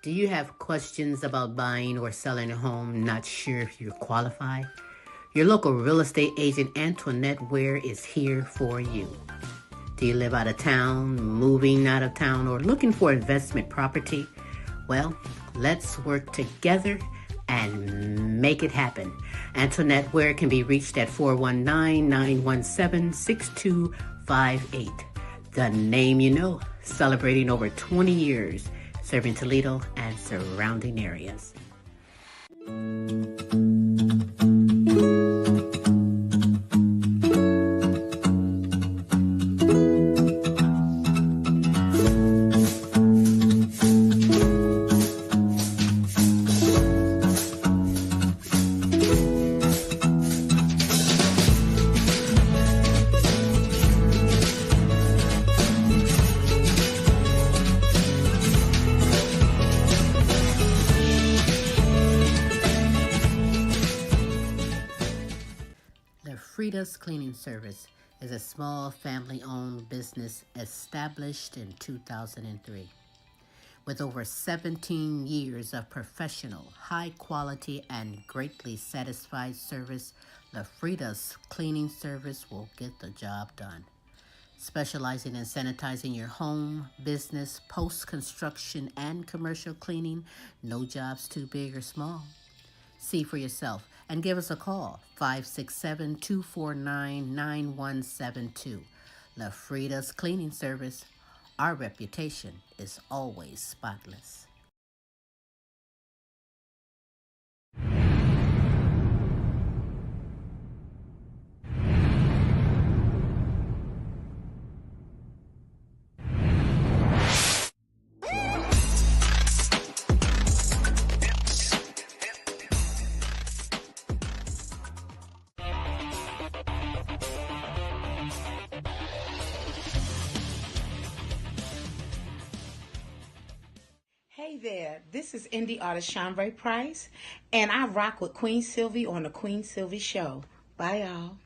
Do you have questions about buying or selling a home, not sure if you're qualified? Your local real estate agent Antoinette Ware is here for you. Do you live out of town, moving out of town, or looking for investment property? Well, let's work together and make it happen. Antoinette Ware can be reached at 419-917-6258. The name you know, celebrating over 20 years, serving Toledo and surrounding areas. Frida's Cleaning Service is a small family-owned business established in 2003. With over 17 years of professional, high-quality, and greatly satisfied service, the Frida's Cleaning Service will get the job done. Specializing in sanitizing your home, business, post-construction, and commercial cleaning, no job's too big or small. See for yourself and give us a call, 567-249-9172. La Frida's Cleaning Service. Our reputation is always spotless. Hey there, this is indie artist Shanbray Price, and I rock with Queen Silvy on the Queen Silvy Show. Bye, y'all.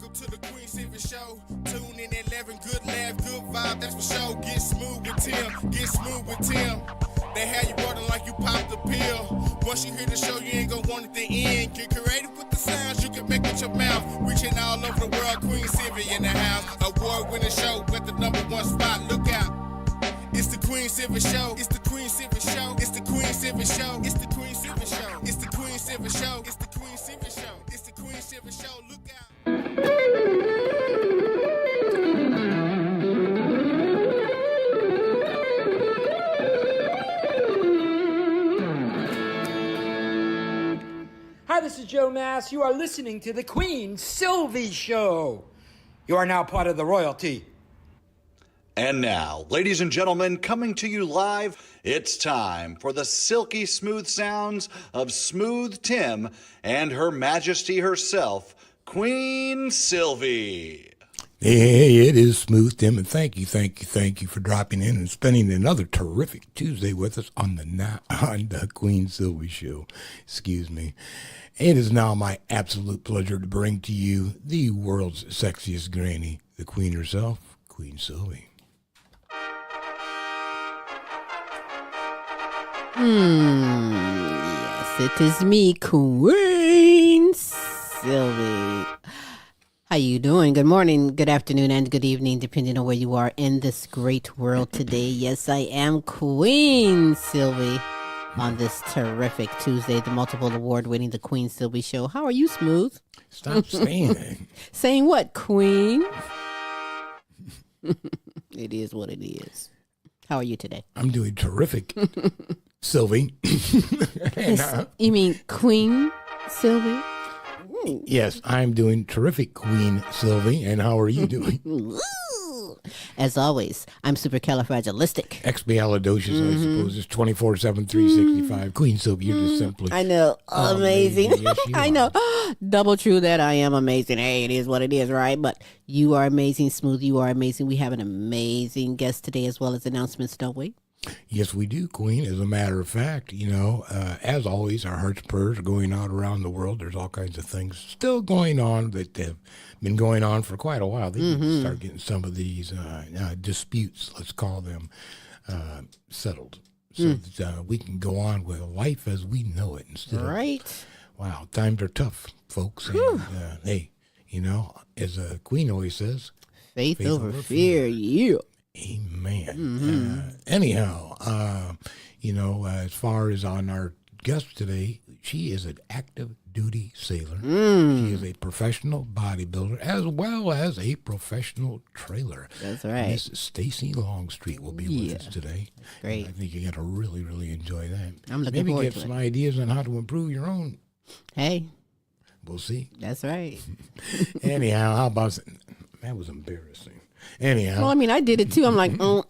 Welcome to the Queen Silvy Show. Tune in at 11, good laugh, good vibe, that's for sure. Get smooth with Tim, get smooth with Tim. They have you rolling like you popped the pill. Once you hear the show, you ain't gonna want it to end. Get creative with the sounds you can make with your mouth. Reaching all over the world, Queen Silvy in the house. Award-winning show, got the #1 spot, look out. It's the Queen Silvy Show. It's the Queen Silvy Show. It's the Queen Silvy Show. It's the Queen Silvy Show. It's the Queen Silvy Show. It's the Queen Silvy Show. It's the Queen Silvy Show. Look out. Hi, this is Joe Mass. You are listening to the Queen Silvy Show. You are now part of the royalty. And now, ladies and gentlemen, coming to you live, it's time for the silky smooth sounds of Smooth Tim and Her Majesty herself, Queen Silvy. Hey, it is Smooth Tim, and thank you for dropping in and spending another terrific Tuesday with us on the Queen Silvy Show. Excuse me. It is now my absolute pleasure to bring to you the world's sexiest granny, the Queen herself, Queen Silvy. Yes, it is me, Queen Silvy. How you doing? Good morning, good afternoon, and good evening, depending on where you are in this great world today. Yes, I am Queen Silvy. on this terrific Tuesday, the multiple award-winning The Queen Silvy Show. How are you, Smooth? Stop saying that. Saying what, Queen? It is what it is. How are you today? I'm doing terrific, Sylvie. You mean Queen Silvy? Yes, I'm doing terrific, Queen Silvy. And how are you doing? As always, I'm supercalifragilistic. Expialidocious, I suppose. It's 24/7, 365. Queen Silvy, you're just simply I know. Amazing. Yes, you I are. know. Double true that I am amazing. Hey, it is what it is, right? But you are amazing, Smooth. You are amazing. We have an amazing guest today as well as announcements, don't we? Yes, we do, Queen. As a matter of fact, as always, our hearts and prayers are going out around the world. There's all kinds of things still going on that have been going on for quite a while. They need to start getting some of these disputes, let's call them, settled, so that we can go on with life as we know it instead Right. wow, times are tough, folks. And, hey, as Queen always says, Faith over fear. Yeah. amen. Anyhow, as far as on our guest today, she is an active duty sailor. She is a professional bodybuilder as well as a professional trailer. That's right. Miss Stacy Longstreet will be with us today. great. And I think you're going to really, really enjoy that. I'm looking Maybe forward get to some it. ideas on how to improve your own. Hey, We'll see. that's right. Anyhow, how about that? Was embarrassing. Anyhow. Well, I mean, I did it too. I'm like, but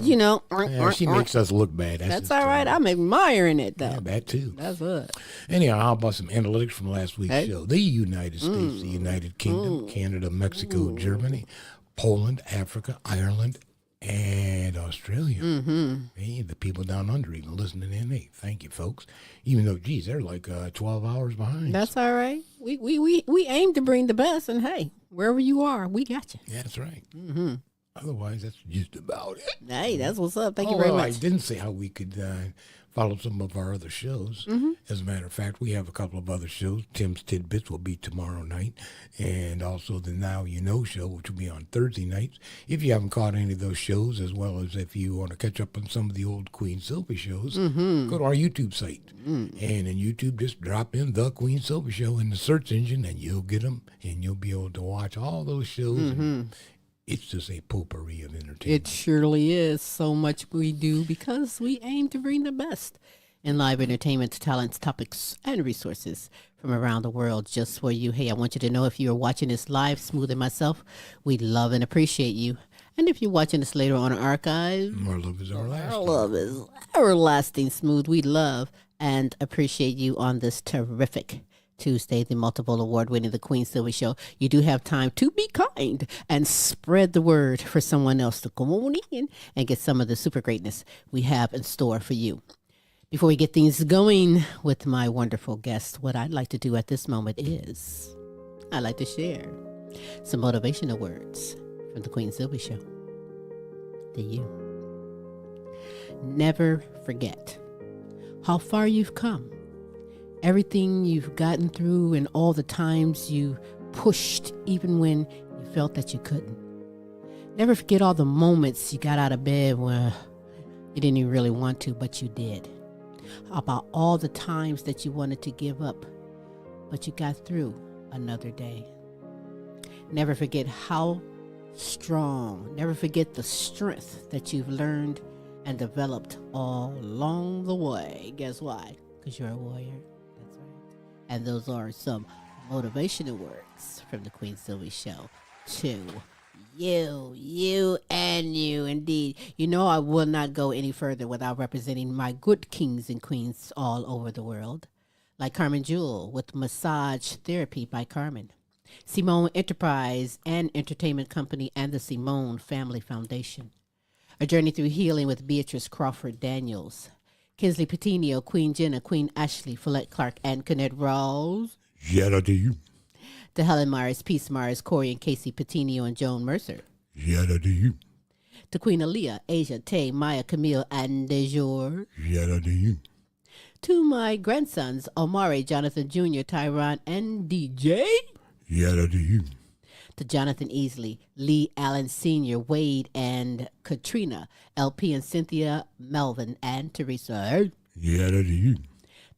Yeah, she makes us look bad. that's just, all right. I'm admiring it, though. Yeah, that too. That's what. Anyhow, how about some analytics from last week's Hey. show? The United States, the United Kingdom, Canada, Mexico, Germany, Poland, Africa, Ireland, and Australia. Hey, the people down under even listening in. Hey, thank you, folks. Even though, geez, they're like 12 hours behind. That's all right. We aim to bring the best, and hey, wherever you are, we got you. That's right. Otherwise, that's just about it. Hey, that's what's up. Thank you very I much. didn't say how we could follow some of our other shows. As a matter of fact, we have a couple of other shows. Tim's Tidbits will be tomorrow night, and also the Now You Know show, which will be on Thursday nights. If you haven't caught any of those shows, as well as if you want to catch up on some of the old Queen Silvy shows, go to our YouTube site. And in YouTube, just drop in The Queen Silvy Show in the search engine, and you'll get them, and you'll be able to watch all those shows. And it's just a potpourri of entertainment. It surely is. So much we do because we aim to bring the best in live entertainment, talents, topics, and resources from around the world just for you. Hey, I want you to know if you are watching this live, Smooth and myself, we love and appreciate you. And if you're watching this later on archive, Our love is our last. our love is everlasting, Smooth. We love and appreciate you on this terrific Tuesday, the multiple award-winning The Queen Silvy Show. You do have time to be kind and spread the word for someone else to come on in and get some of the super greatness we have in store for you. Before we get things going with my wonderful guest, what I'd like to do at this moment is I'd like to share some motivational words from The Queen Silvy Show to you. Never forget how far you've come. Everything you've gotten through and all the times you pushed even when you felt that you couldn't. Never forget all the moments you got out of bed where you didn't even really want to, but you did. About all the times that you wanted to give up, but you got through another day. Never forget how strong, never forget the strength that you've learned and developed all along the way. Guess why? Because you're a warrior. That's right. And those are some motivational words from the Queen Silvy Show to you and you indeed. You know, I will not go any further without representing my good kings and queens all over the world. Like Carmen Jewel with Massage Therapy by Carmen. Simone Enterprise and Entertainment Company and the Simone Family Foundation. A Journey Through Healing with Beatrice Crawford Daniels. Kinsley Patino, Queen Jenna, Queen Ashley, Follette Clark, and Kenneth Rawls. Yada to you. To Helen Myers, Peace Myers, Corey and Casey Patino, and Joan Mercer. Yada to you. To Queen Aaliyah, Asia, Tay, Maya, Camille, and DeJour. Yada to you. To my grandsons, Omari, Jonathan Jr., Tyron, and DJ. Yada to you. To Jonathan Easley, Lee Allen Sr., Wade, and Katrina, LP and Cynthia, Melvin, and Teresa. Yeah, that is you.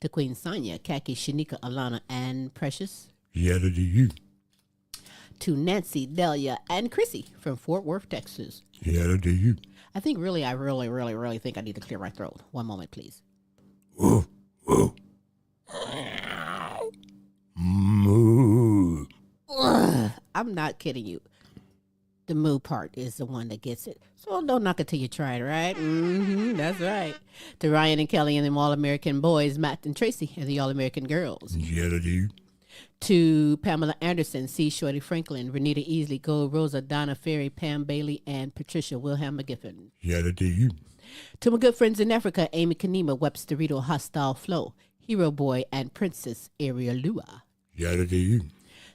To Queen Sonia, Kaki, Shanika, Alana, and Precious. Yeah, that is you. To Nancy, Delia, and Chrissy from Fort Worth, Texas. Yeah, that is you. I really think I need to clear my throat. One moment, please. Whoa, whoa. Moo. I'm not kidding you. The moo part is the one that gets it. So don't knock it till you try it, right? That's right. To Ryan and Kelly and the All-American boys, Matt and Tracy, and the All-American girls. Yeah, that is you. To Pamela Anderson, C. Shorty Franklin, Renita Easley, Gold, Rosa, Donna Ferry, Pam Bailey, and Patricia Wilhelm McGiffin. Yeah, that is you. To my good friends in Africa, Amy Kanema, Webster Rito, Hostile Flow, Hero Boy, and Princess Ariel Lua. Yeah, that is you.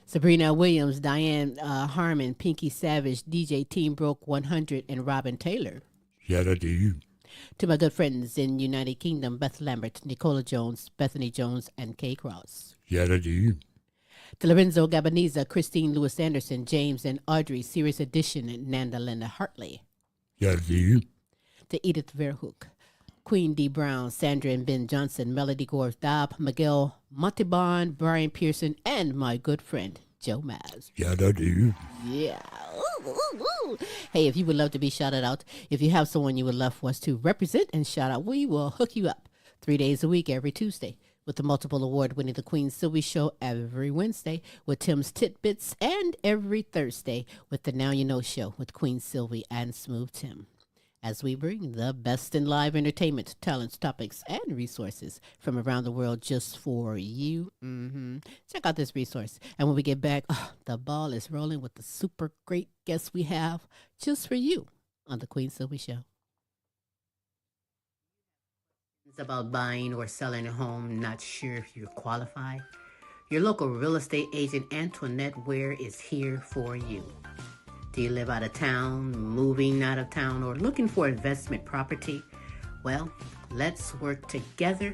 Sabrina Williams, Diane Harmon, Pinky Savage, DJ Team Broke 100, and Robin Taylor. Yeah, that is you. To my good friends in United Kingdom, Beth Lambert, Nicola Jones, Bethany Jones, and Kay Cross. Yeah, that is you. To Lorenzo Gabaniza, Christine Lewis Anderson, James and Audrey, Serious Edition, and Nanda Linda Hartley. Yeah, that is you. To Edith Verhoek, Queen D. Brown, Sandra and Ben Johnson, Melody Gore Dobb, Miguel Montebon, Brian Pearson, and my good friend, Joe Maz. Yeah, that is you. Yeah. Ooh, ooh, ooh. Hey, if you would love to be shouted out, if you have someone you would love for us to represent and shout out, we will hook you up 3 days a week, every Tuesday, with the multiple award-winning The Queen Silvy Show every Wednesday with Tim's Titbits, and every Thursday with the Now You Know Show with Queen Silvy and Smooth Tim, as we bring the best in live entertainment, talents, topics, and resources from around the world just for you. Check out this resource. And when we get back, the ball is rolling with the super great guests we have just for you on The Queen Silvy Show. It's about buying or selling a home, not sure if you're qualified? Your local real estate agent, Antoinette Ware, is here for you. Do you live out of town, moving out of town, or looking for investment property? Well, let's work together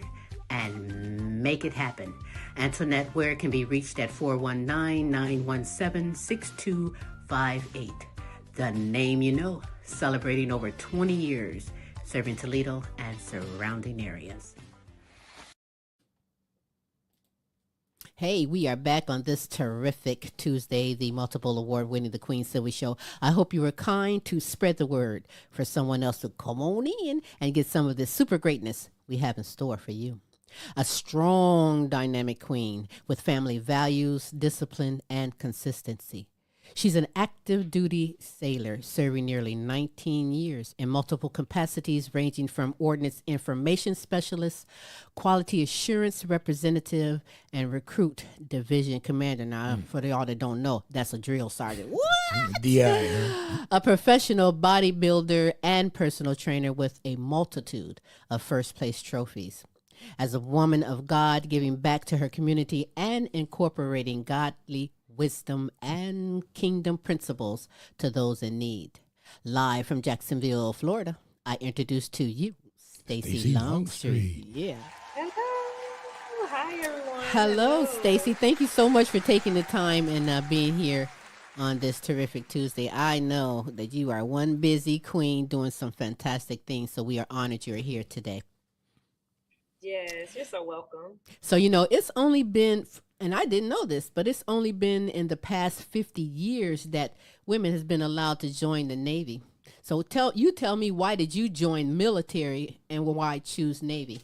and make it happen. Antoinette Ware can be reached at 419-917-6258. The name you know, celebrating over 20 years, serving Toledo and surrounding areas. Hey, we are back on this terrific Tuesday, the multiple award-winning The Queen Silvy Show. I hope you were kind to spread the word for someone else to come on in and get some of this super greatness we have in store for you. A strong, dynamic queen with family values, discipline, and consistency. She's an active duty sailor serving nearly 19 years in multiple capacities ranging from Ordnance Information Specialist, Quality Assurance Representative, and Recruit Division Commander. Now, for y'all that don't know, that's a drill sergeant. What? Yeah. A professional bodybuilder and personal trainer with a multitude of first place trophies. As a woman of God, giving back to her community and incorporating godly wisdom and kingdom principles to those in need. Live from Jacksonville, Florida, I introduce to you Stacy Longstreet. Yeah. Hello. Hi, everyone. Hello, Stacy. Thank you so much for taking the time and being here on this terrific Tuesday. I know that you are one busy queen doing some fantastic things, so we are honored you're here today. Yes, you're so welcome. So, it's only been, and I didn't know this, but it's only been in the past 50 years that women has been allowed to join the Navy. So tell me, why did you join military and why choose Navy?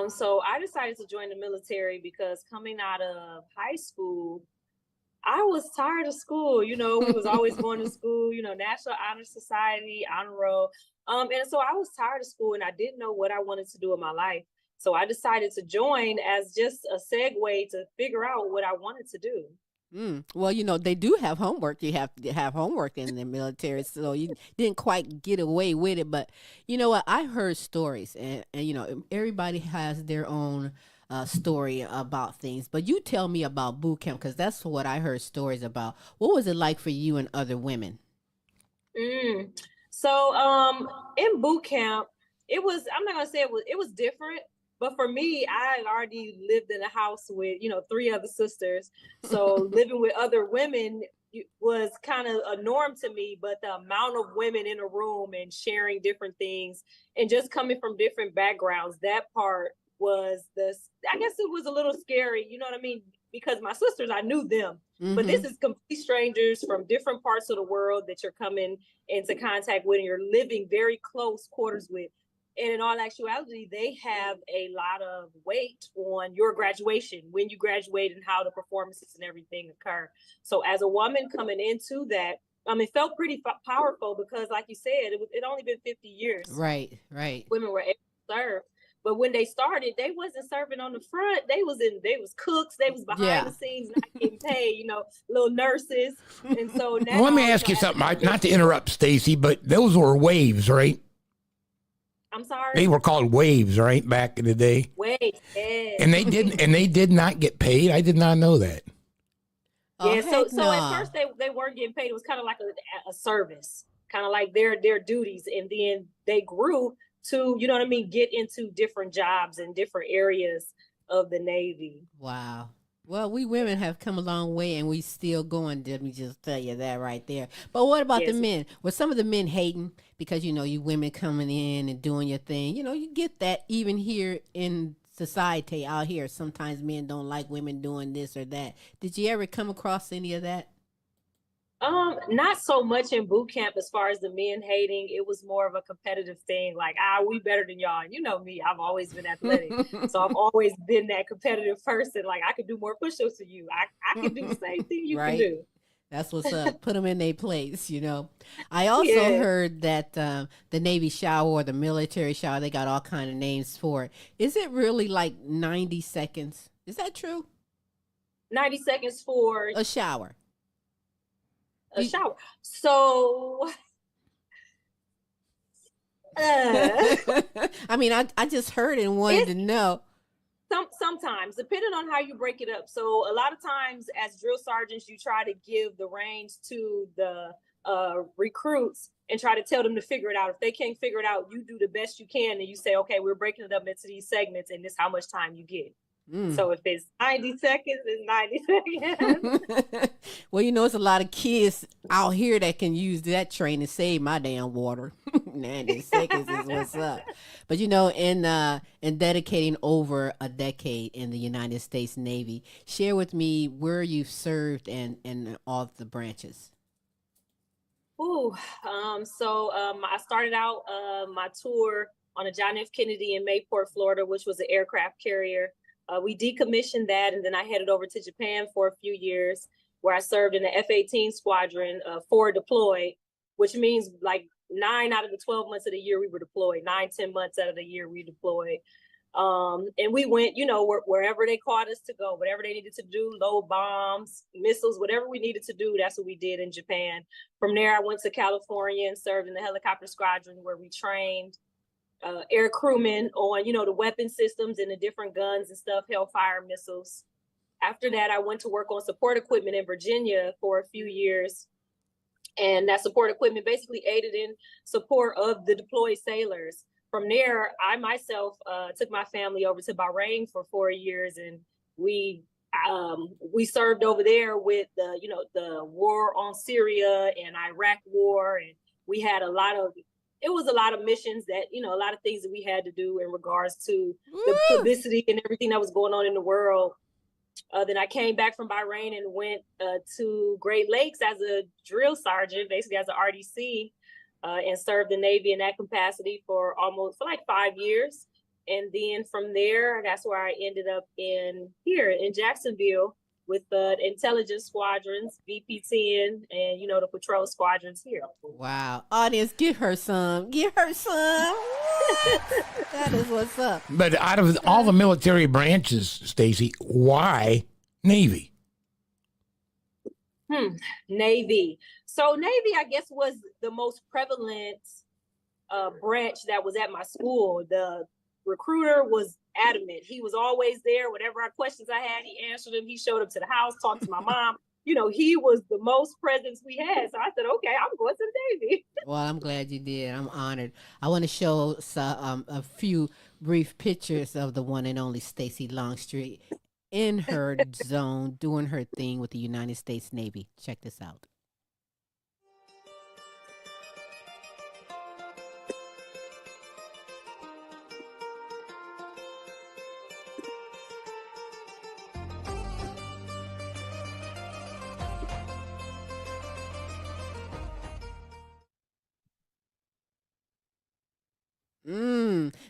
So I decided to join the military because coming out of high school, I was tired of school. We was always going to school, National Honor Society, honor roll. And so I was tired of school and I didn't know what I wanted to do in my life. So I decided to join as just a segue to figure out what I wanted to do. Well, they do have homework. You have to have homework in the military, so you didn't quite get away with it. But you know what? I heard stories, and everybody has their own story about things. But you tell me about boot camp, because that's what I heard stories about. What was it like for you and other women? So in boot camp, I'm not going to say it was different. But for me, I had already lived in a house with, 3 other sisters. So living with other women, was kind of a norm to me, but the amount of women in a room and sharing different things and just coming from different backgrounds, that part was I guess it was a little scary, you know what I mean? Because my sisters, I knew them, but this is complete strangers from different parts of the world that you're coming into contact with and you're living very close quarters with. And in all actuality, they have a lot of weight on your graduation, when you graduate and how the performances and everything occur. So as a woman coming into that, it felt pretty powerful because like you said, it only been 50 years. Right. Women were able to serve. But when they started, they wasn't serving on the front. They was cooks. They was behind the scenes, not getting paid, little nurses. And so now, well, let me ask you something. Not to interrupt, Stacy, but those were waves, right? I'm sorry. They were called waves, right, back in the day. Waves, yeah. And they did not get paid. I did not know that. Yeah. So at first they weren't getting paid. It was kind of like a service, kind of like their duties, and then they grew to, you know what I mean, get into different jobs in different areas of the Navy. Wow. Well, we women have come a long way and we still going. Let me just tell you that right there. But what about the men? Were some of the men hating because, you women coming in and doing your thing? You get that even here in society out here. Sometimes men don't like women doing this or that. Did you ever come across any of that? Not so much in boot camp as far as the men hating. It was more of a competitive thing. Like, we better than y'all. And you know me, I've always been athletic. So I've always been that competitive person. Like, I could do more push-ups than you. I can do the same thing you can do. That's what's up. Put them in their place, I also heard that the Navy shower or the military shower, they got all kind of names for it. Is it really like 90 seconds? Is that true? 90 seconds for a shower. A shower. So, I mean, I just heard it and wanted to know. Sometimes, depending on how you break it up. So a lot of times as drill sergeants, you try to give the reins to the recruits and try to tell them to figure it out. If they can't figure it out, you do the best you can. And you say, okay, we're breaking it up into these segments and this is how much time you get. So if it's 90 seconds, it's 90 seconds. Well, it's a lot of kids out here that can use that train to save my damn water. 90 seconds is what's up. But in dedicating over a decade in the United States Navy, share with me where you've served and all the branches. I started out my tour on a John F. Kennedy in Mayport, Florida, which was an aircraft carrier. We decommissioned that, and then I headed over to Japan for a few years, where I served in the F-18 squadron, forward deployed, which means like 9 out of the 12 months of the year we were deployed, 9-10 months out of the year we deployed. And we went, wherever they called us to go, whatever they needed to do, load bombs, missiles, whatever we needed to do, that's what we did in Japan. From there, I went to California and served in the helicopter squadron, where we trained air crewmen on, the weapon systems and the different guns and stuff, Hellfire missiles. After that, I went to work on support equipment in Virginia for a few years. And that support equipment basically aided in support of the deployed sailors. From there, I myself took my family over to Bahrain for 4 years, and we served over there with the war on Syria and Iraq war, and we had a lot of missions that, a lot of things that we had to do in regards to the publicity and everything that was going on in the world. Then I came back from Bahrain and went to Great Lakes as a drill sergeant, basically as an RDC, and served the Navy in that capacity for like 5 years. And then from there, that's where I ended up here in Jacksonville with the intelligence squadrons, VP-10, and, the patrol squadrons here. Wow. Audience, give her some. Give her some. That is what's up. But out of all the military branches, Stacy, why Navy? Navy. So Navy, I guess, was the most prevalent branch that was at my school. The recruiter was adamant. He was always there. Whatever questions I had, he answered them. He showed up to the house, talked to my mom. He was the most presence we had. So I said, okay, I'm going to the Navy. Well, I'm glad you did. I'm honored. I want to show a few brief pictures of the one and only Stacy Longstreet. in her zone doing her thing with the United States Navy. Check this out.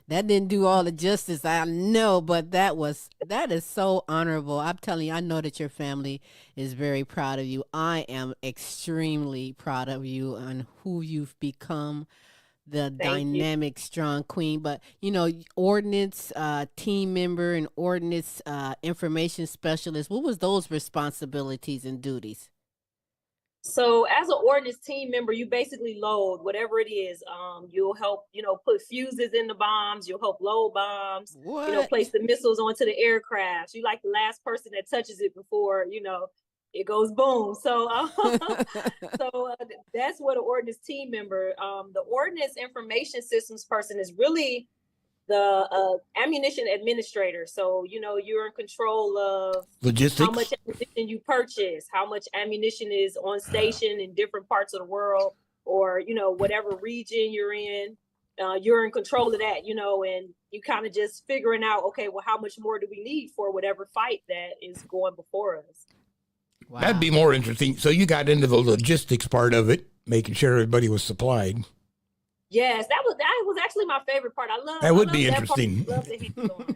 That didn't do all the justice, I know, but that is so honorable. I'm telling you, I know that your family is very proud of you. I am extremely proud of you and who you've become, the dynamic, strong queen. But Ordnance team member and Ordnance Information Specialist. What was those responsibilities and duties? So as an ordnance team member, you basically load whatever it is. You'll help, put fuses in the bombs. You'll help load bombs. What? Place the missiles onto the aircraft. You like the last person that touches it before, it goes boom. So, that's what an ordnance team member. The Ordnance Information Systems person is really the ammunition administrator. So, you're in control of logistics, how much ammunition you purchase, how much ammunition is on station in different parts of the world, or, whatever region you're in. You're in control of that, and you kind of just figuring out, okay, well, how much more do we need for whatever fight that is going before us? Wow. That'd be more interesting. So you got into the logistics part of it, making sure everybody was supplied. Yes, that was actually my favorite part. I love that. Would be interesting. Love the hands-on.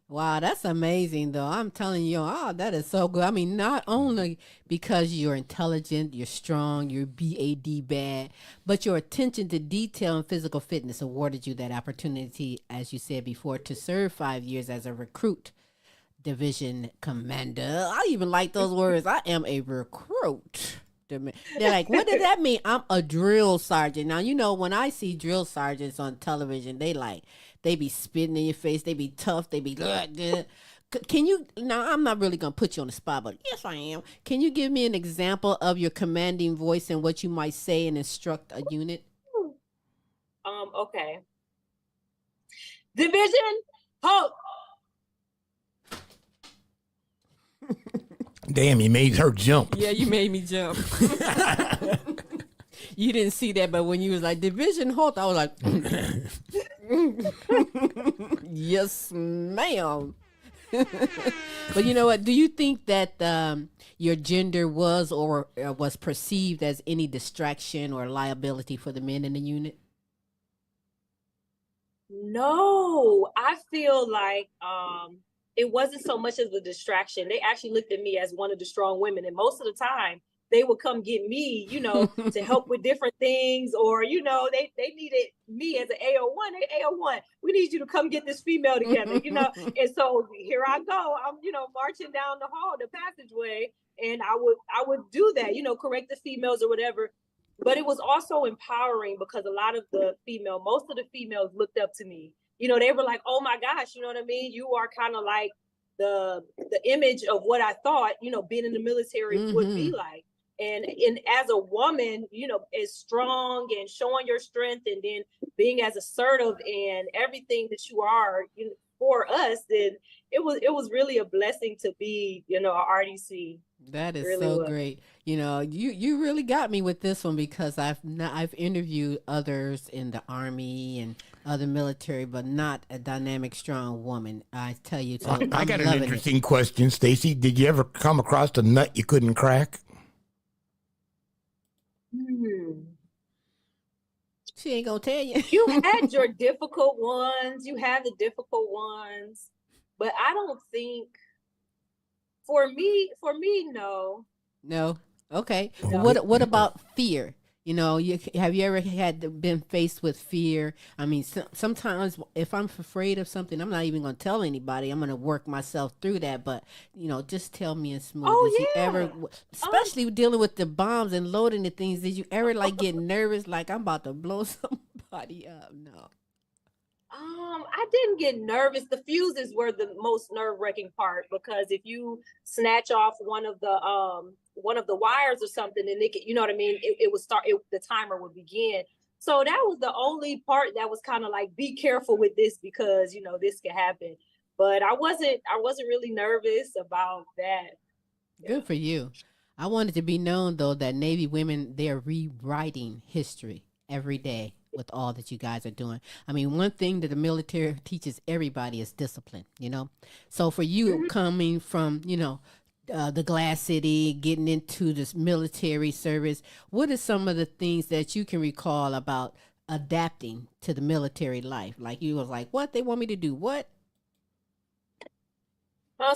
Wow, that's amazing, though. I'm telling you, that is so good. I mean, not only because you're intelligent, you're strong, you're bad, but your attention to detail and physical fitness awarded you that opportunity, as you said before, to serve 5 years as a recruit division commander. I even like those words. I am a recruit. They're like, what does that mean? I'm a drill sergeant. Now, when I see drill sergeants on television, they be spitting in your face. They be tough. They be, can you, now I'm not really going to put you on the spot, but yes, I am. Can you give me an example of your commanding voice and what you might say and instruct a unit? Okay. Division, halt. Damn, you made her jump. Yeah, you made me jump. You didn't see that, but when you was like, division halt, I was like, yes, ma'am. But you know what? Do you think that your gender was or was perceived as any distraction or liability for the men in the unit? No, I feel like it wasn't so much as a distraction. They actually looked at me as one of the strong women. And most of the time, they would come get me, to help with different things. Or, they needed me as an AO1. Hey, AO1, we need you to come get this female together, And so here I go. I'm, marching down the hall, the passageway. And I would do that, correct the females or whatever. But it was also empowering because most of the females looked up to me. They were like, oh my gosh, you know what I mean? You are kind of like the image of what I thought, being in the military would be like. And as a woman, as strong and showing your strength and then being as assertive and everything that you are for us, then it was really a blessing to be, a RDC. That is really so great. You really got me with this one because I've interviewed others in the Army and other military, but not a dynamic, strong woman. I tell you. So I got an interesting question, Stacy. Did you ever come across a nut you couldn't crack? She ain't gonna tell you. You had your difficult ones. You had the difficult ones, but I don't think. For me, no. No. Okay. No. What about fear? Have you ever been faced with fear? I mean, sometimes if I'm afraid of something, I'm not even going to tell anybody. I'm going to work myself through that. But, just tell me in smooth. Oh, did you ever, especially dealing with the bombs and loading the things, did you ever get nervous like I'm about to blow somebody up? No. I didn't get nervous. The fuses were the most nerve-wracking part because if you snatch off one of the wires or something, and it could, you know what I mean, it would start. The timer would begin. So that was the only part that was kind of like, be careful with this because this could happen. But I wasn't really nervous about that. Good for you. I want it to be known, though, that Navy women, they're rewriting history every day with all that you guys are doing. I mean, one thing that the military teaches everybody is discipline, you know? So for you coming from, the Glass City, getting into this military service, what are some of the things that you can recall about adapting to the military life? Like you was like, what? They want me to do what?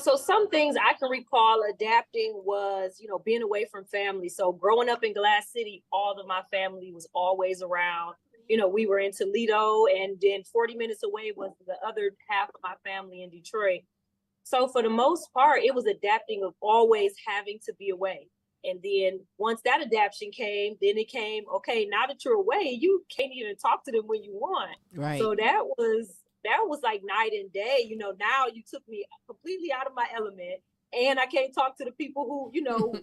So some things I can recall adapting was, being away from family. So growing up in Glass City, all of my family was always around. We were in Toledo, and then 40 minutes away was the other half of my family in Detroit. So for the most part, it was adapting of always having to be away. And then once that adaptation came, then it came, okay, now that you're away, you can't even talk to them when you want. Right. So that was like night and day. Now you took me completely out of my element, and I can't talk to the people who,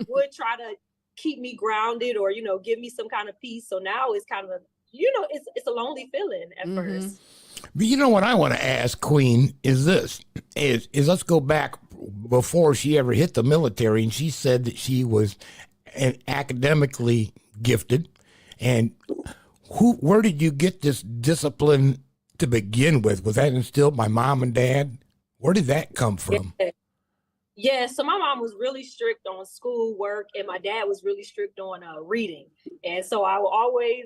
would try to keep me grounded or, give me some kind of peace. So now it's kind of, it's a lonely feeling at first. But you know what I want to ask, Queen, is this, is let's go back before she ever hit the military, and she said that she was academically gifted. And where did you get this discipline to begin with? Was that instilled by mom and dad? Where did that come from? Yeah, so my mom was really strict on school work, and my dad was really strict on reading. And so I will always,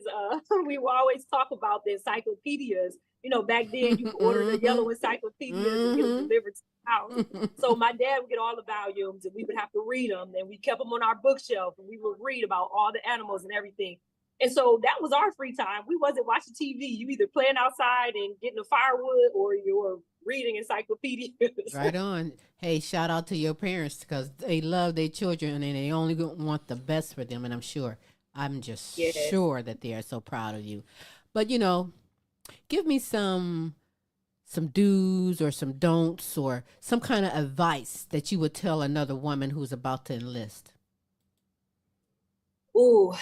we will always talk about the encyclopedias. Back then you could order the yellow encyclopedias and get them delivered to the house. So my dad would get all the volumes, and we would have to read them. And we kept them on our bookshelf, and we would read about all the animals and everything. And so that was our free time. We wasn't watching TV. You either playing outside and getting the firewood, or you're reading encyclopedias. Right on. Hey, shout out to your parents, because they love their children and they only want the best for them. And I'm just sure that they are so proud of you. But, give me some do's or some don'ts or some kind of advice that you would tell another woman who's about to enlist. Ooh,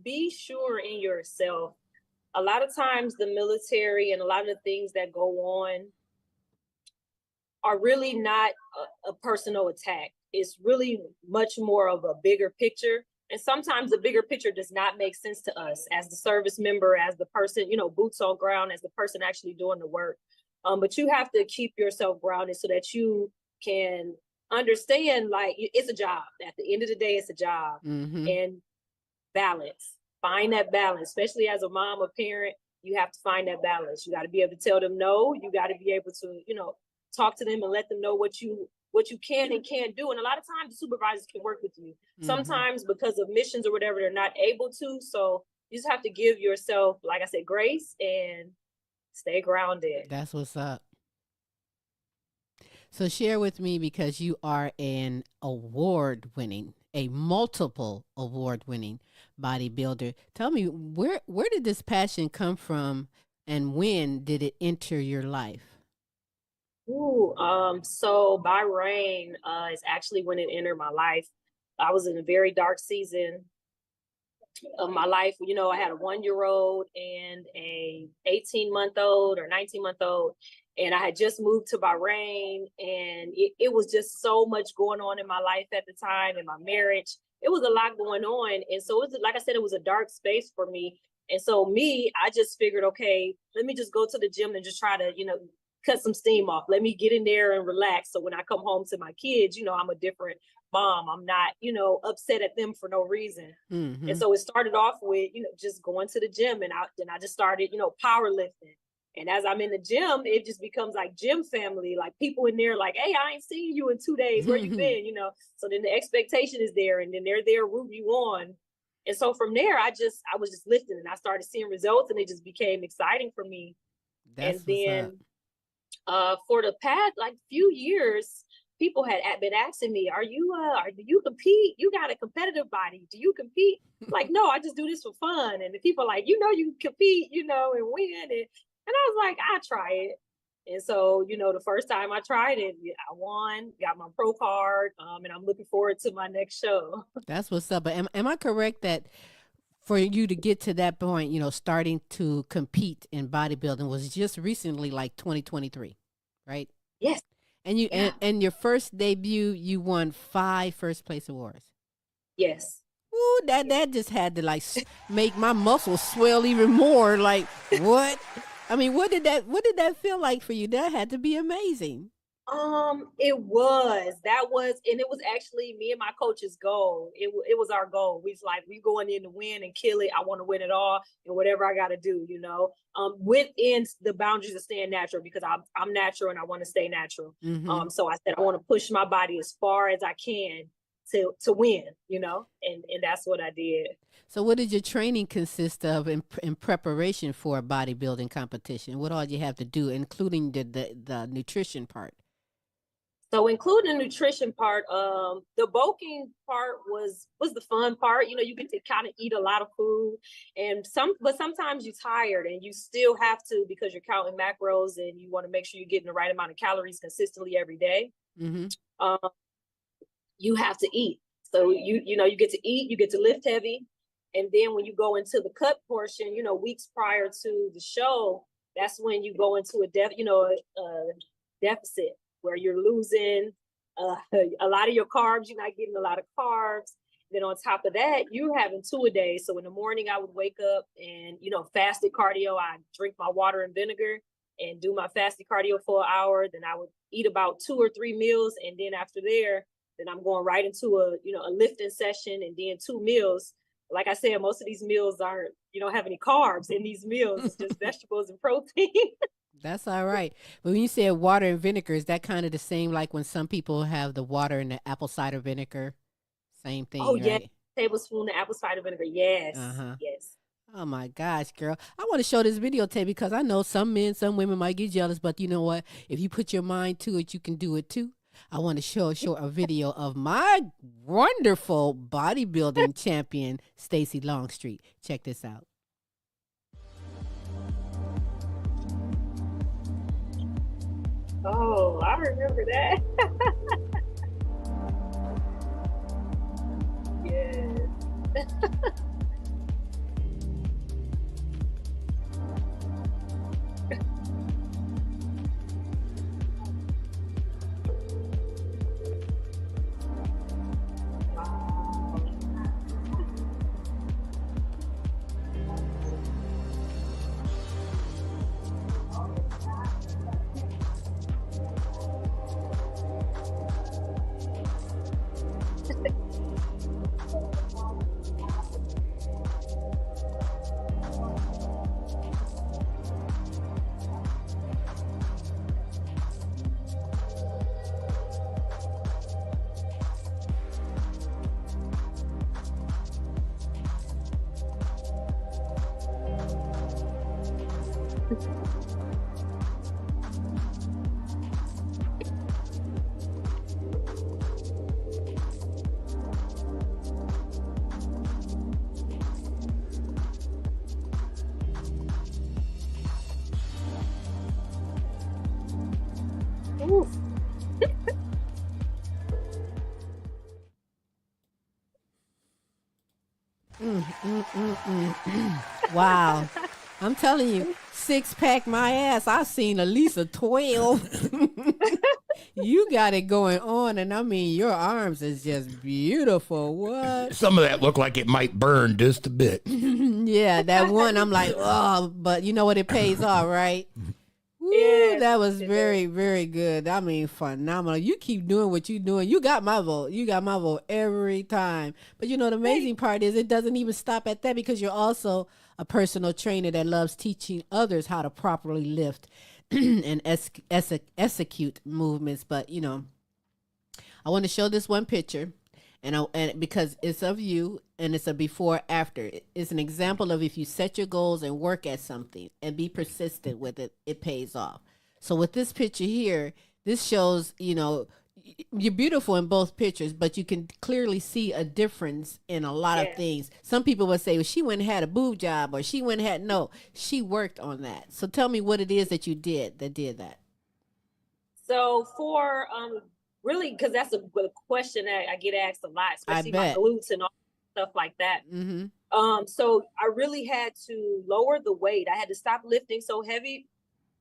be sure in yourself. A lot of times the military and a lot of the things that go on are really not a personal attack. It's really much more of a bigger picture. And sometimes the bigger picture does not make sense to us as the service member, as the person, boots on ground, as the person actually doing the work. But you have to keep yourself grounded so that you can understand, like, it's a job. At the end of the day, it's a job. And balance. Find that balance, especially as a mom, a parent. You have to find that balance. You got to be able to tell them no. You got to be able to, talk to them and let them know what you can and can't do. And a lot of times the supervisors can work with you. Sometimes because of missions or whatever, they're not able to. So you just have to give yourself, like I said, grace and stay grounded. That's what's up. So share with me, because you are a multiple award-winning bodybuilder. Tell me, where did this passion come from, and when did it enter your life? So Bahrain is actually when it entered my life. I was in a very dark season of my life. I had a 1-year-old and a 18-month-old or 19-month-old. And I had just moved to Bahrain, and it was just so much going on in my life at the time, in my marriage. It was a lot going on. And so it was, like I said, it was a dark space for me. And so I just figured, okay, let me just go to the gym and just try to, cut some steam off. Let me get in there and relax. So when I come home to my kids, I'm a different mom. I'm not, upset at them for no reason. And so it started off with, just going to the gym, and then I just started, powerlifting. And as I'm in the gym, it just becomes like gym family, like people in there like, hey, I ain't seen you in 2 days. Where you been? So then the expectation is there, and then they're there rooting you on. And so from there, I was just lifting, and I started seeing results, and it just became exciting for me. That's and then for the past few years, people had been asking me, do you compete? You got a competitive body. Do you compete? Like, no, I just do this for fun. And the people like, you can compete, and win. And I was like, I try it. And so, the first time I tried it, I won, got my pro card, and I'm looking forward to my next show. That's what's up. But am I correct that for you to get to that point, starting to compete in bodybuilding was just recently, like 2023, right? Yes. And you Yeah. and your first debut, you won 5 first place awards. Yes. Ooh, that just had to like make my muscles swell even more. Like what? I mean, what did that feel like for you? That had to be amazing. That was, and it was actually me and my coach's goal. It was our goal. We was like, we going in to win and kill it. I want to win it all, and whatever I got to do, within the boundaries of staying natural, because I'm natural and I want to stay natural. Mm-hmm. So I said I want to push my body as far as I can to win, and that's what I did. So what did your training consist of in preparation for a bodybuilding competition? What all you have to do, including the nutrition part? So including the nutrition part, the bulking part was the fun part. You get to kind of eat a lot of food, but sometimes you're tired and you still have to, because you're counting macros and you want to make sure you're getting the right amount of calories consistently every day. Mm-hmm. You have to eat. So you get to eat, you get to lift heavy, and then when you go into the cut portion, weeks prior to the show, that's when you go into a deficit, where you're losing a lot of your carbs. You're not getting a lot of carbs. Then on top of that, you're having 2 a day. So in the morning, I would wake up and, fasted cardio. I drink my water and vinegar and do my fasted cardio for an hour. Then I would eat about 2 or 3 meals. And then after there, then I'm going right into a lifting session, and then 2 meals. Like I said, most of these meals don't have any carbs in these meals. It's just vegetables and protein. That's all right. But when you said water and vinegar, is that kind of the same like when some people have the water and the apple cider vinegar? Same thing, Oh, right? yeah. Tablespoon of apple cider vinegar. Yes. Uh-huh. Yes. Oh, my gosh, girl. I want to show this videotape because I know some men, some women might get jealous, but you know what? If you put your mind to it, you can do it too. I want to show a video of my wonderful bodybuilding champion, Stacy Longstreet. Check this out. Oh, I remember that. Yes. Oof. Wow. I'm telling you, 6-pack my ass. I've seen at least a 12. You got it going on, and I mean, your arms is just beautiful. What? Some of that looked like it might burn just a bit. Yeah, that one, I'm like, oh, but you know what? It pays off, right? Ooh, Yes, that was it very, very good. I mean, phenomenal. You keep doing what you're doing. You got my vote. You got my vote every time. But you know, the amazing part is it doesn't even stop at that, because you're also a personal trainer that loves teaching others how to properly lift and execute movements. But you know, I want to show this one picture, and because it's of you, and it's a before after. It's an example of if you set your goals and work at something and be persistent with it, it pays off. So with this picture here, this shows, you know, you're beautiful in both pictures, but you can clearly see a difference in a lot of things. Some people would say, well, she went and had a boob job, or she went and had, no, she worked on that. So tell me what it is that you did that. So for really, because that's a question that I get asked a lot, especially my glutes and all stuff like that. Mm-hmm. So I really had to lower the weight. I had to stop lifting so heavy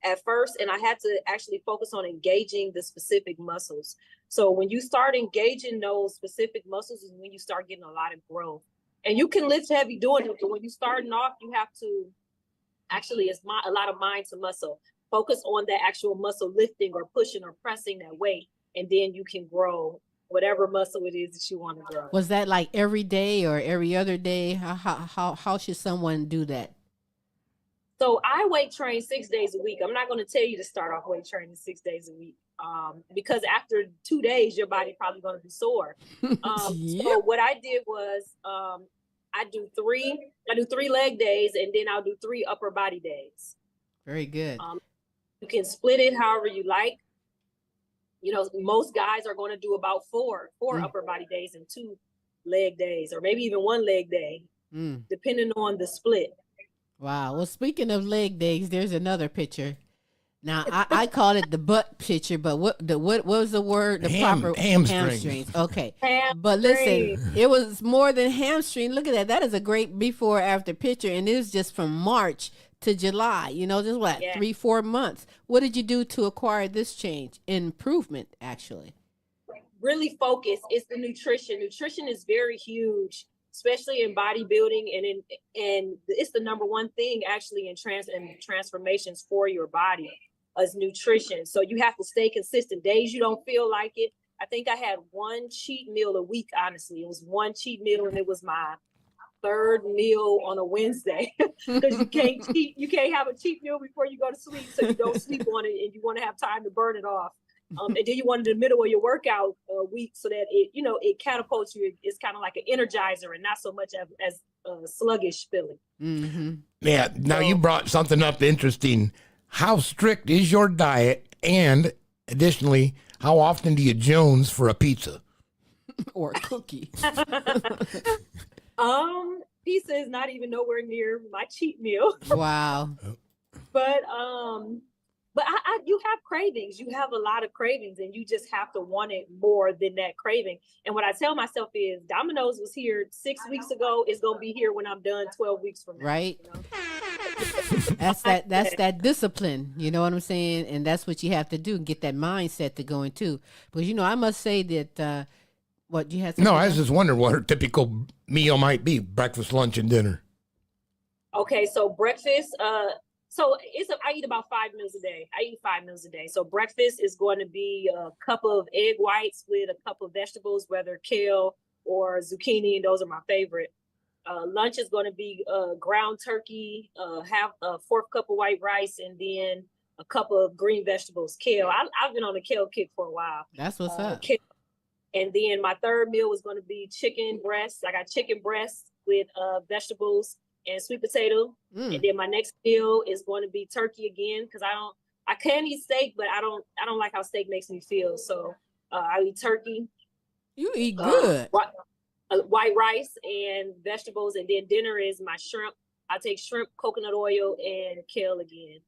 at first, and I had to actually focus on engaging the specific muscles. So when you start engaging those specific muscles is when you start getting a lot of growth. And you can lift heavy doing it, but when you're starting off, you have to actually, it's a lot of mind to muscle. Focus on the actual muscle lifting or pushing or pressing that weight, and then you can grow whatever muscle it is that you want to grow. Was that like every day or every other day? How should someone do that? So I weight train 6 days a week. I'm not going to tell you to start off weight training 6 days a week because after 2 days, your body probably going to be sore. So what I did was I do three leg days, and then I'll do 3 upper body days. Very good. You can split it however you like. You know, most guys are going to do about four upper body days and 2 leg days, or maybe even 1 leg day, depending on the split. Wow. Well, speaking of leg days, there's another picture. Now, I call it the butt picture, but what was the word? The proper hamstrings. Okay. But listen, it was more than hamstring. Look at that. That is a great before after picture, and it is just from March to July, you know, just what, 3-4 months. What did you do to acquire this change? Improvement, actually. Really focus. It's the nutrition. Nutrition is very huge, especially in bodybuilding, and it's the number one thing actually in transformations for your body is nutrition. So you have to stay consistent. Days you don't feel like it. I think I had 1 cheat meal a week, honestly. It was 1 cheat meal, and it was my 3rd meal on a Wednesday because you can't have a cheat meal before you go to sleep, so you don't sleep on it, and you want to have time to burn it off. And then you want it in the middle of your workout week so that it catapults you. It's kind of like an energizer and not so much as a sluggish feeling. Mm-hmm. Yeah. Now you brought something up interesting. How strict is your diet? And additionally, how often do you Jones for a pizza? Or a cookie? Pizza is not even nowhere near my cheat meal. Wow. But you have cravings. You have a lot of cravings, and you just have to want it more than that craving. And what I tell myself is, Domino's was here 6 weeks ago. It's gonna be here when I'm done 12 weeks from now. Right. You know? That's that discipline. You know what I'm saying? And that's what you have to do. Get that mindset to go into. Because I must say that. What you have? No, I was just wondering what her typical meal might be: breakfast, lunch, and dinner. Okay, so breakfast. I eat about 5 meals a day. I eat 5 meals a day. So breakfast is going to be a cup of egg whites with a cup of vegetables, whether kale or zucchini, and those are my favorite. Lunch is going to be ground turkey, half a 4th cup of white rice, and then a cup of green vegetables, kale. I've been on a kale kick for a while. That's what's up. Kale. And then my 3rd meal was going to be chicken breasts. I got chicken breasts with vegetables and sweet potato. And then my next meal is going to be turkey again, because I can eat steak, but I don't like how steak makes me feel. So I eat turkey. You eat good. White rice and vegetables, and then dinner is my shrimp. I take shrimp, coconut oil, and kale again.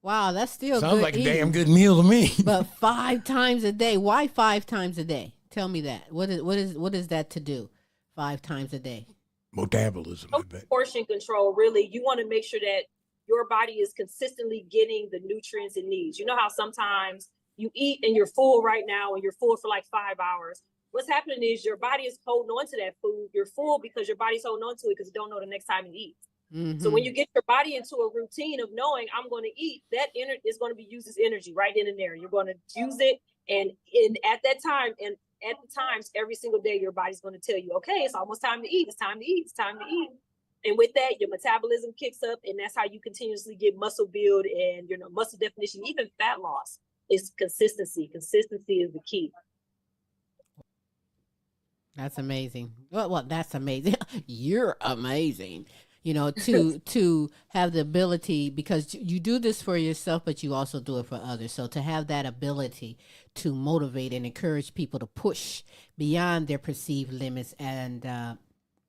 Wow, that's still sounds good like eating. a damn good meal to me. But 5 times a day. Why 5 times a day? Tell me that. What is that to do? 5 times a day. Metabolism, I bet. Portion control, really. You want to make sure that your body is consistently getting the nutrients it needs. You know how sometimes you eat and you're full right now, and you're full for like 5 hours. What's happening is your body is holding on to that food. You're full because your body's holding on to it because you don't know the next time you eat. Mm-hmm. So when you get your body into a routine of knowing I'm going to eat, that energy is going to be used as energy right in and there. You're going to use it, and at that time, and at the times every single day, your body's going to tell you, okay, it's almost time to eat. It's time to eat. It's time to eat. And with that, your metabolism kicks up, and that's how you continuously get muscle build and muscle definition, even fat loss. Is consistency. Consistency is the key. That's amazing. Well, that's amazing. You're amazing. To have the ability, because you do this for yourself, but you also do it for others. So to have that ability to motivate and encourage people to push beyond their perceived limits, and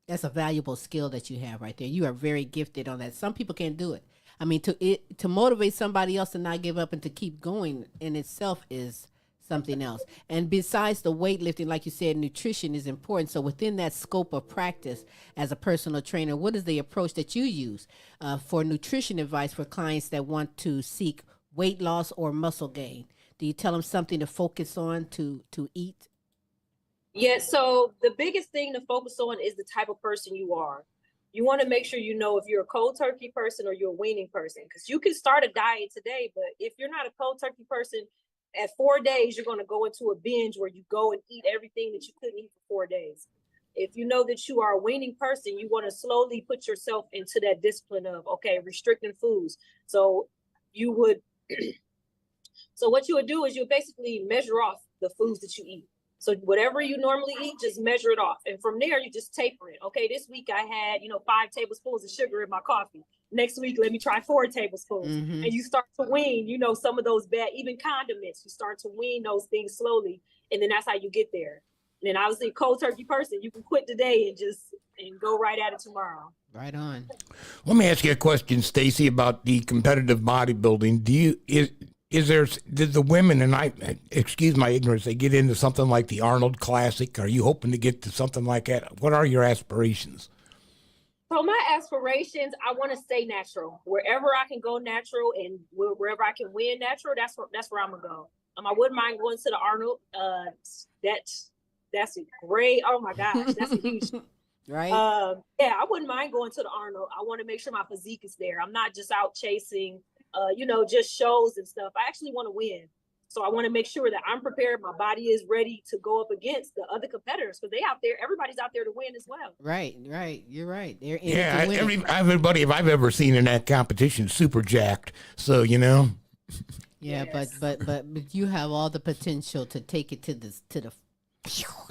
that's a valuable skill that you have right there. You are very gifted on that. Some people can't do it. I mean, to motivate somebody else to not give up and to keep going in itself is something else. And besides the weightlifting, like you said, nutrition is important. So within that scope of practice as a personal trainer, what is the approach that you use for nutrition advice for clients that want to seek weight loss or muscle gain? Do you tell them something to focus on to eat? Yeah, so the biggest thing to focus on is the type of person you are. You want to make sure you know if you're a cold turkey person or you're a weaning person, because you can start a diet today, but if you're not a cold turkey person, at 4 days, you're going to go into a binge where you go and eat everything that you couldn't eat for 4 days. If you know that you are a weaning person, you want to slowly put yourself into that discipline of, okay, restricting foods. So you would, so what you would do is you basically measure off the foods that you eat. So whatever you normally eat, just measure it off. And from there, you just taper it. Okay, this week I had, 5 tablespoons of sugar in my coffee. Next week, let me try 4 tablespoons. Mm-hmm. And you start to wean, some of those bad, even condiments, you start to wean those things slowly. And then that's how you get there. And then obviously a cold turkey person, you can quit today and go right at it tomorrow. Right on. Let me ask you a question, Stacy, about the competitive bodybuilding. Did the women, and I excuse my ignorance, they get into something like the Arnold Classic? Are you hoping to get to something like that? What are your aspirations? So my aspirations, I want to stay natural. Wherever I can go natural and wherever I can win natural, that's where I'm gonna go. I wouldn't mind going to the Arnold. That's a great. Oh my gosh, that's a huge. Right. Yeah, I wouldn't mind going to the Arnold. I want to make sure my physique is there. I'm not just out chasing, just shows and stuff. I actually want to win. So I want to make sure that I'm prepared. My body is ready to go up against the other competitors because everybody's out there to win as well. Right. You're right. They're in Yeah, to win. everybody I've ever seen in that competition is super jacked. So, Yeah, Yes. but you have all the potential to take it to the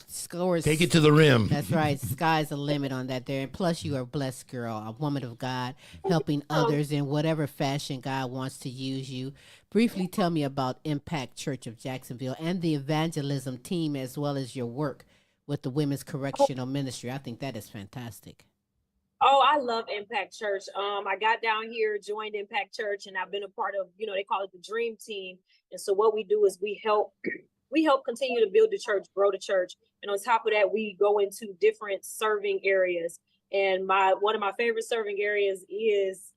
scores. take it to the rim. That's right. Sky's the limit on that there. And plus, you are a blessed girl, a woman of God, helping others in whatever fashion God wants to use you. Briefly tell me about Impact Church of Jacksonville and the evangelism team, as well as your work with the Women's Correctional Ministry. I think that is fantastic. Oh, I love Impact Church. I got down here, joined Impact Church, and I've been a part of, they call it the Dream Team. And so what we do is we help continue to build the church, grow the church. And on top of that, we go into different serving areas. And one of my favorite serving areas is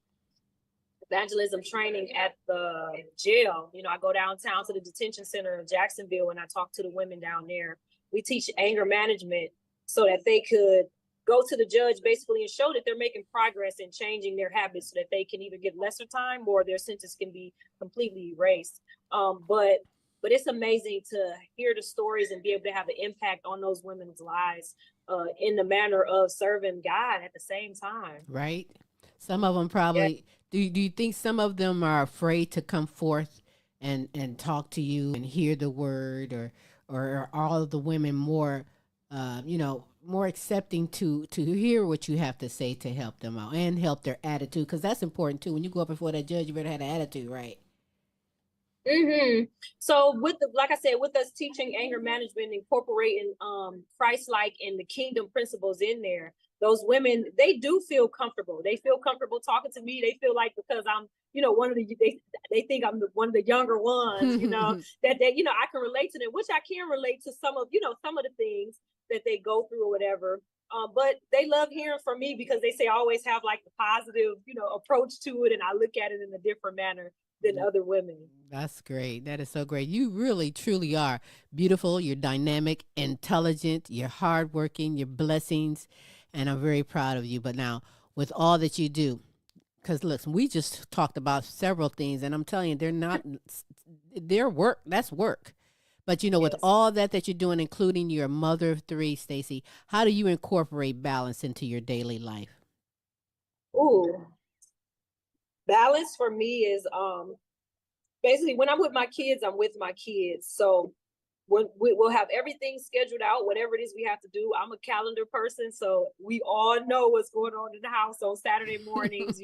evangelism training at the jail. I go downtown to the detention center of Jacksonville and I talk to the women down there. We teach anger management so that they could go to the judge basically and show that they're making progress in changing their habits so that they can either get lesser time or their sentence can be completely erased. But it's amazing to hear the stories and be able to have an impact on those women's lives in the manner of serving God at the same time. Right. Some of them probably, do you think some of them are afraid to come forth and talk to you and hear the word, or are all of the women more, more accepting to hear what you have to say to help them out and help their attitude? Because that's important too. When you go up before that judge, you better have an attitude, right? Mm-hmm. So like I said, with us teaching anger management, incorporating Christ-like and the kingdom principles in there, those women, they do feel comfortable. They feel comfortable talking to me. They feel like because I'm, one of they think I'm one of the younger ones, that I can relate to them, which I can relate to some of the things that they go through or whatever. But they love hearing from me because they say I always have like the positive, approach to it. And I look at it in a different manner than other women. That's great. That is so great. You really, truly are beautiful. You're dynamic, intelligent, you're hardworking, you're blessings, and I'm very proud of you. But now, with all that you do, because listen, we just talked about several things, and I'm telling you, they're work. That's work. But with all that you're doing, including your mother of 3, Stacy, how do you incorporate balance into your daily life? Ooh. Balance for me is basically when I'm with my kids, I'm with my kids. So we'll have everything scheduled out, whatever it is we have to do. I'm a calendar person, so we all know what's going on in the house on Saturday mornings,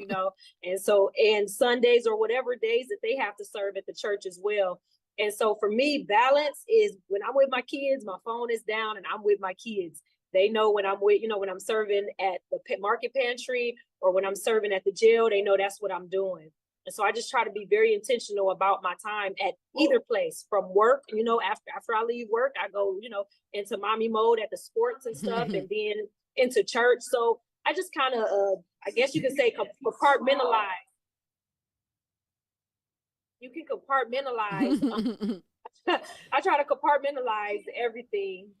and Sundays or whatever days that they have to serve at the church as well. And so for me, balance is when I'm with my kids, my phone is down and I'm with my kids. They know when I'm when I'm serving at the market pantry or when I'm serving at the jail, they know that's what I'm doing. And so I just try to be very intentional about my time at either place. From work, after I leave work, I go, into mommy mode at the sports and stuff and then into church. So I just kind of, I guess you could say compartmentalize. you can compartmentalize. I try to compartmentalize everything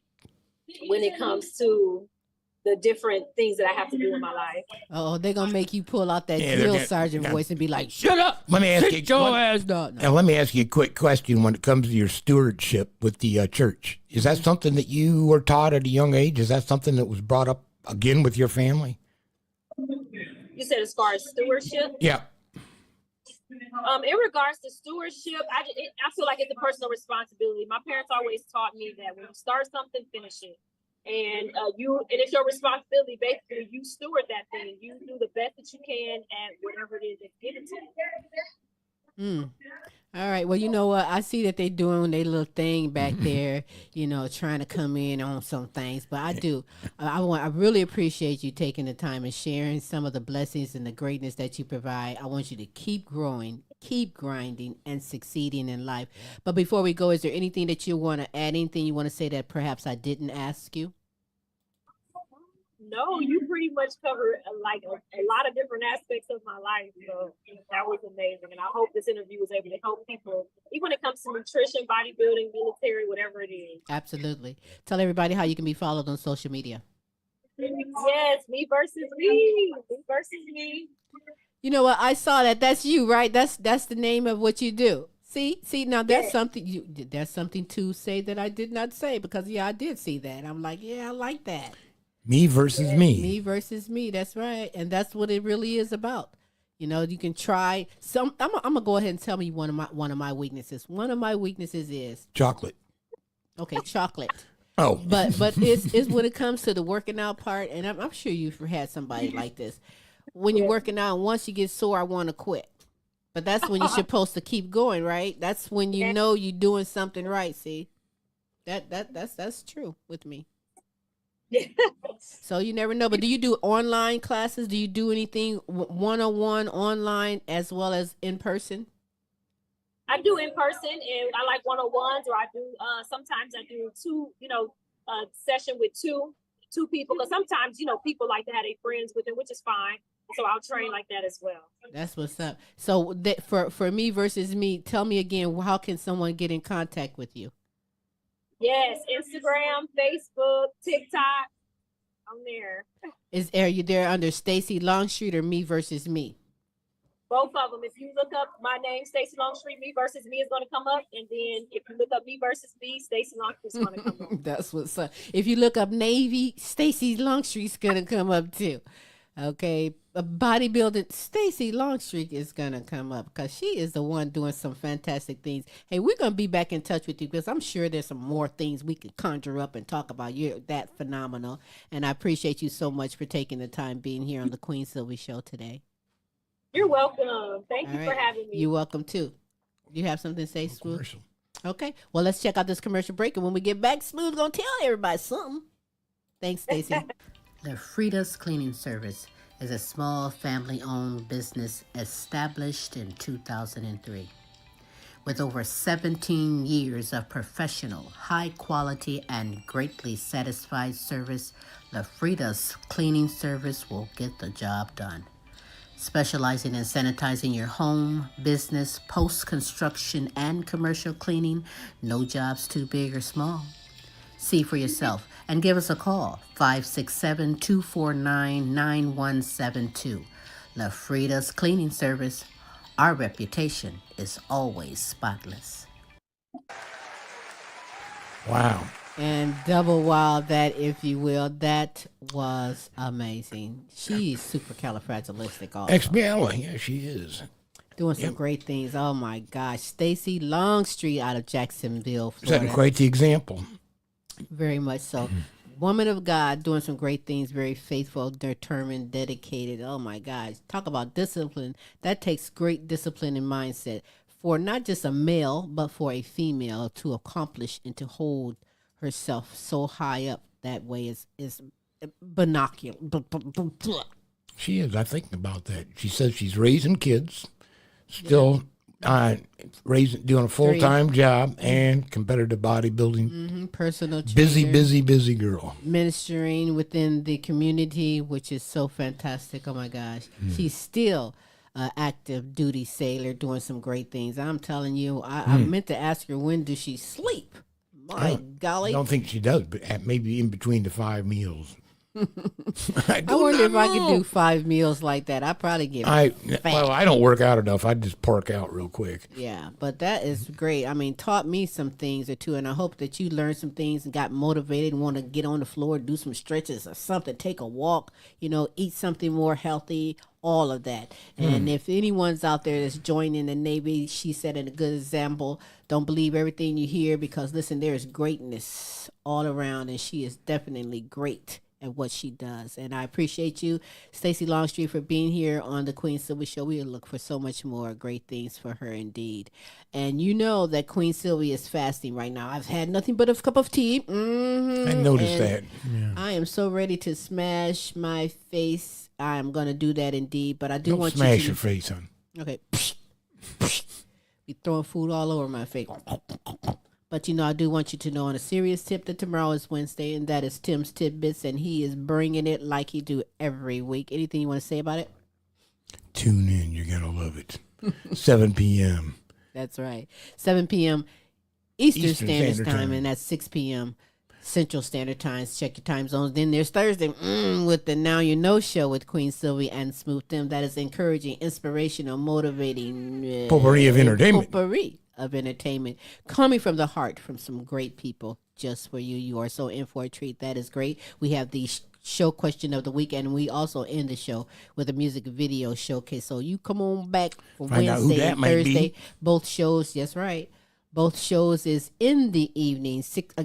when it comes to the different things that I have to do in my life. Oh, they're gonna make you pull out that drill sergeant voice and be like, "Shut up! Let me ask Sit your ass down." And let me ask you a quick question when it comes to your stewardship with the church. Is that something that you were taught at a young age? Is that something that was brought up again with your family? You said as far as stewardship? Yeah. In regards to stewardship, I feel like it's a personal responsibility. My parents always taught me that when you start something, finish it. And it's your responsibility. Basically, you steward that thing. You do the best that you can at whatever it is that's given to you. All right. Well, you know what? I see that they're doing their little thing back there, trying to come in on some things. But I really appreciate you taking the time and sharing some of the blessings and the greatness that you provide. I want you to keep growing, keep grinding, and succeeding in life. But before we go, is there anything that you want to add, anything you want to say that perhaps I didn't ask you? No, you pretty much covered like a lot of different aspects of my life. So that was amazing. And I hope this interview was able to help people, even when it comes to nutrition, bodybuilding, military, whatever it is. Absolutely. Tell everybody how you can be followed on social media. Yes, me versus me. Me versus me. You know what? I saw that. That's you, right? That's the name of what you do. See, now that's something that's something to say that I did not say, because I did see that. I'm like, I like that. Me versus me. Me versus me. That's right. And that's what it really is about. You can try some. I'm gonna go ahead and tell me one of my weaknesses. One of my weaknesses is chocolate. Okay, chocolate. Oh, but it's when it comes to the working out part, and I'm sure you've had somebody like this. When you're working out, once you get sore, I want to quit. But that's when you're supposed to keep going, right? That's when you know you're doing something right. See, that's true with me. So you never know. But do you do online classes? Do you do anything one-on-one online as well as in person? I do in person, and I like one-on-ones, or I do sometimes I do two, session with two people, because sometimes people like to have their friends with them, which is fine. So I'll train like that as well. That's what's up. So for me versus me, tell me again, how can someone get in contact with you? Yes, Instagram, Facebook, TikTok. I'm there. Are you there under Stacy Longstreet or Me versus Me? Both of them. If you look up my name, Stacy Longstreet, Me versus Me is going to come up. And then if you look up Me versus Me, Stacy Longstreet is going to come up. That's what's up. If you look up Navy, Stacy Longstreet's going to come up too. Okay. Bodybuilding, Stacy Longstreet is going to come up, because she is the one doing some fantastic things. Hey, we're going to be back in touch with you, because I'm sure there's some more things we could conjure up and talk about. You're that phenomenal. And I appreciate you so much for taking the time being here on the Queen Silvy Show today. You're welcome. Thank you for having me. You're welcome too. You have something to say, Smooth? Okay. Well, let's check out this commercial break, and when we get back, Smooth gonna tell everybody something. Thanks, Stacy. The Frida's Cleaning Service is a small family-owned business established in 2003. With over 17 years of professional, high-quality, and greatly satisfied service, the Frida's Cleaning Service will get the job done. Specializing in sanitizing your home, business, post-construction, and commercial cleaning, no job's too big or small. See for yourself and give us a call, 567-249-9172. La Frida's Cleaning Service. Our reputation is always spotless. Wow. And double wow that, if you will. That was amazing. She's supercalifragilistic. Yeah, she is. Doing some great things. Oh, my gosh. Stacy Longstreet out of Jacksonville, Florida. Setting quite the example. Very much so. Woman of God, doing some great things, very faithful, determined, dedicated. Oh, my gosh. Talk about discipline. That takes great discipline and mindset for not just a male, but for a female to accomplish and to hold herself so high up that way is binocular. She is. I think about that. She says she's raising kids, still doing a full-time job, and competitive bodybuilding. Personal trainer, busy girl. Ministering within the community, which is so fantastic. Oh my gosh. She's still active duty sailor doing some great things. I'm telling you, I meant to ask her, when does she sleep? My golly. I don't think she does, but maybe in between the 5 meals. I wonder if I could do 5 meals like that. I probably get fat. Well, I don't work out enough. I just pork out real quick. Yeah, but that is great. I mean, taught me some things or two, and I hope that you learned some things and got motivated and want to get on the floor, do some stretches or something, take a walk, eat something more healthy, all of that. And if anyone's out there that's joining the Navy, she set a good example. Don't believe everything you hear, because, listen, there is greatness all around, and she is definitely great at what she does. And I appreciate you, Stacy Longstreet, for being here on the Queen Silvy Show. We look for so much more great things for her indeed. And you know that Queen Silvy is fasting right now. I've had nothing but a cup of tea. I noticed that. Yeah. I am so ready to smash my face. I'm going to do that indeed. But I do want you to smash your face, hon. Okay. Be throwing food all over my face. But, I do want you to know on a serious tip that tomorrow is Wednesday, and that is Tim's Tidbits, and he is bringing it like he do every week. Anything you want to say about it? Tune in. You're going to love it. 7 p.m. That's right. 7 p.m. Eastern Standard Time, and that's 6 p.m. Central Standard Time. Check your time zones. Then there's Thursday with the Now You Know show with Queen Silvy and Smooth Tim. That is encouraging, inspirational, motivating. Potpourri of entertainment. Potpourri of entertainment coming from the heart from some great people just for you. You are so in for a treat. That is great. We have the show question of the week, and we also end the show with a music video showcase. So you come on back for Wednesday and Thursday. Both shows, that's right. Both shows is in the evening, 6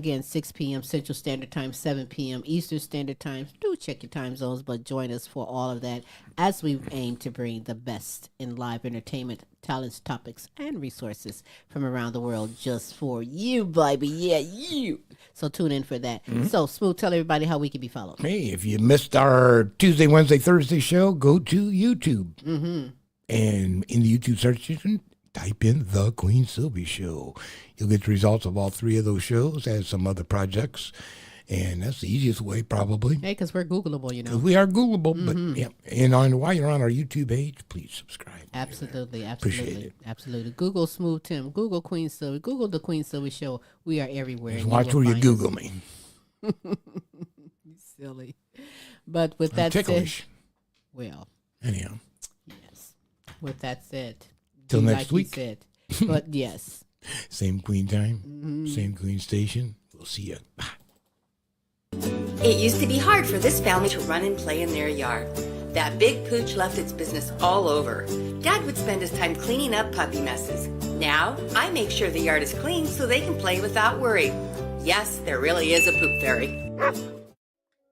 p.m. Central Standard Time, 7 p.m. Eastern Standard Time. Do check your time zones, but join us for all of that as we aim to bring the best in live entertainment, talents, topics, and resources from around the world just for you, baby. Yeah, you. So tune in for that. So, Smooth, tell everybody how we can be followed. Hey, if you missed our Tuesday, Wednesday, Thursday show, go to YouTube. And in the YouTube search engine, type in The Queen Silvy Show. You'll get the results of all 3 of those shows, as some other projects. And that's the easiest way, probably. Hey, because we're Googleable, We are Googleable, but yeah. And while you're on our YouTube page, please subscribe. Absolutely. Appreciate it. Absolutely. Google Smooth Tim. Google Queen Silvy. Google The Queen Silvy Show. We are everywhere. Just watch where you Google me. Silly. But with that ticklish. said, well. Anyhow. Yes. With that said. Till next week. Said. But yes. Same Queen time. Same Queen station. We'll see you. Bye. It used to be hard for this family to run and play in their yard. That big pooch left its business all over. Dad would spend his time cleaning up puppy messes. Now, I make sure the yard is clean so they can play without worry. Yes, there really is a poop fairy.